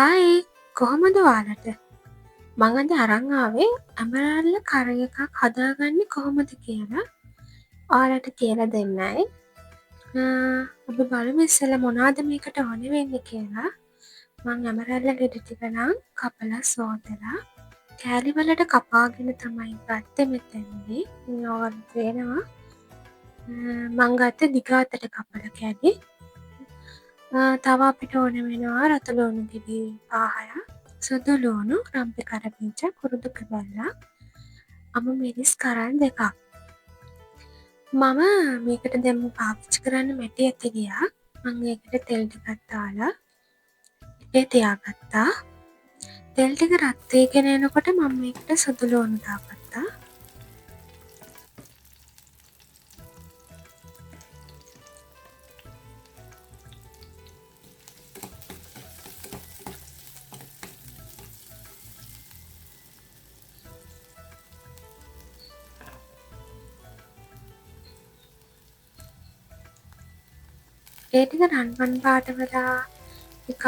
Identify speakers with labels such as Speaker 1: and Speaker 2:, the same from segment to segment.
Speaker 1: Hi කොහොමද ඔයාලට? මං අද අරන් ආවේ ඇමරල්ල කරය එකක් හදාගන්නේ කොහොමද කියලා ඔයාලට කියලා දෙන්නයි. අපි බලමු ඉස්සෙල්ලා මොනවද මේකට ඕන වෙන්නේ කියලා. මං ඇමරල්ල ගෙඩි ටික නම් කපලා සෝදලා කෑලි වලට කපාගෙන තමයි ගත්තේ මෙතනදී. ඔයාලට පේනවා මං ගත්තේ දිග අතට කපලා කෑලි. තව අපිට ඕන වෙනවා රතු ලුණු ගෙඩි 5ක්, සුදු ලුණු, රම්පෙ කරපිංචා, කුරුදු කැබැල්ලක්, අමු මිරිස් කරල් 2ක්. මම මේකට දැන් පාවිච්චි කරන්න මැටි ඇතිරියක්. මම ඒකට තෙල් ටිකක් දාලා ඉපේ තියාගත්තා. තෙල් ටික රත් වෙගෙන එනකොට මම මේකට සුදු ලුණු දාගත්තා. ඒ ටික රන්වන් පාට වෙලා එකක්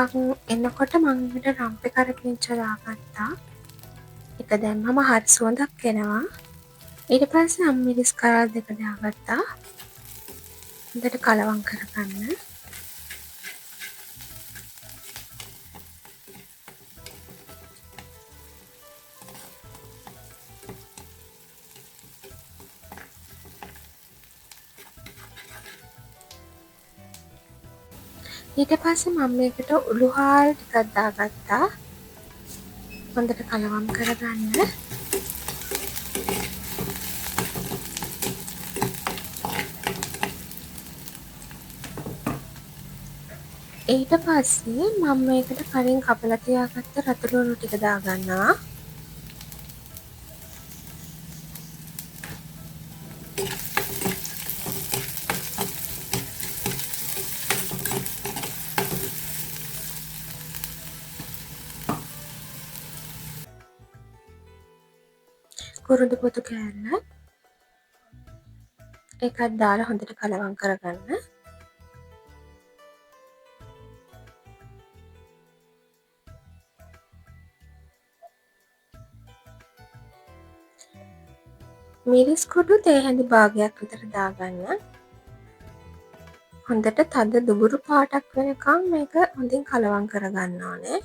Speaker 1: එනකොට මම ඒකට රම්පෙ කරපිංචා දාගත්තා. ඒක දැම්මම හරි සුවඳක් එනවා. ඊට පස්සේ අමු මිරිස් කරල් 2 දාගත්තා. හොඳට කලවම් කරගන්න. ඊට පස්සේ මම මේකට උළුහාල් ටිකක් දාගත්තා. හොඳට කලවම් කරගන්න. ඊට පස්සේ මම මේකට කලින් කපලා තියාගත්ත රතු ලුණු ටික දාගන්නවා. කුරුදු පොතු කෑල්ල ඒකත් දාලා හොඳට කලවම් කරගන්න. මිරිස් කුඩු තේ හැඳි භාගයක් විතර දාගන්න. හොඳට තද දුඹුරු පාටක් වෙනකම් මේක හොඳින් කලවම් කරගන්න ඕනේ.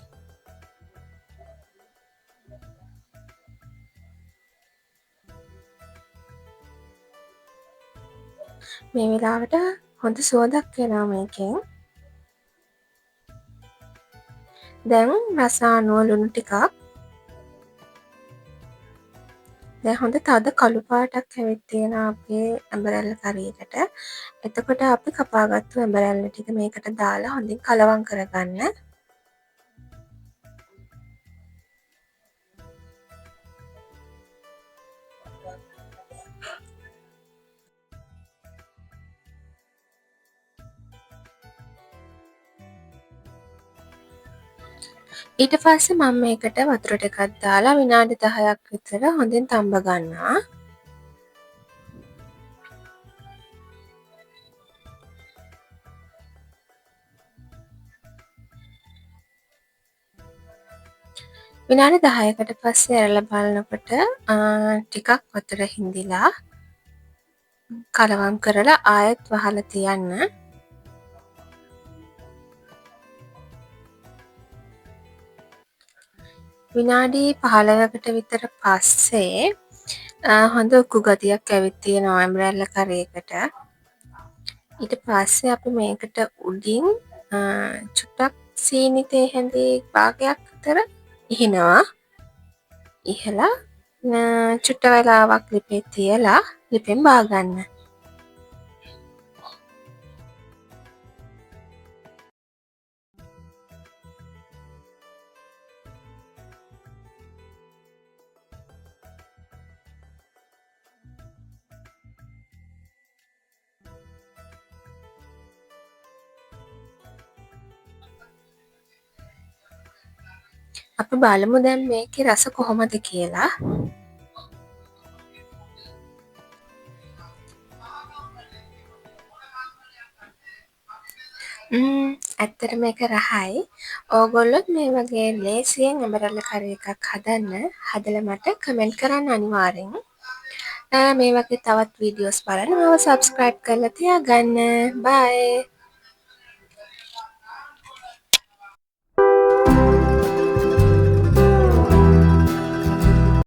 Speaker 1: මේ වෙලාවට හොඳ සුවඳක් එනවා මේකෙන්. දැන් රස අනුව ලුණු ටිකක්. දැන් හොඳ තද කළු පාටක් ඇවිත් තියෙනවා අපේ ඇඹරැල්ල කරේකට. එතකොට අපි කපාගත්තු ඇඹරැල්ල ටික මේකට දාලා හොඳින් කලවම් කරගන්න. ඊට පස්සේ මම මේකට වතුර ටිකක් දාලා විනාඩි 10ක් විතර හොඳින් තම්බ ගන්නවා. විනාඩි 10කට පස්සේ ඇරලා බලනකොට ටිකක් වතුර හිඳිලා කලවම් කරලා ආයෙත් වහලා තියන්න. විනාඩි 15කට විතර පස්සේ හොඳ උක්කු ගතියක් ඇවිත් තියෙනවා ඇඹරැල්ල කරේකට. ඊට පස්සේ අපි මේකට උඩින් චුට්ටක් සීනි තේ හැඳි භාගයක් විතර ඉහිනවා. ඉහලා චුට්ට වෙලාවක් ලිපේ තියලා ලිපෙන් බාගන්න. අපි බලමු දැන් මේකේ රස කොහොමද කියලා. ඇත්තට මේක රහයි. ඕගොල්ලොත් මේ වගේ ලේසියෙන් ඇඹරල්ල කරි එකක් හදන්න හදලා මට කමෙන්ට් කරන්න අනිවාර්යෙන්. මේ වගේ තවත් වීඩියෝස් බලන්න මාව සබ්ස්ක්‍රයිබ් කරලා තියාගන්න. බයි.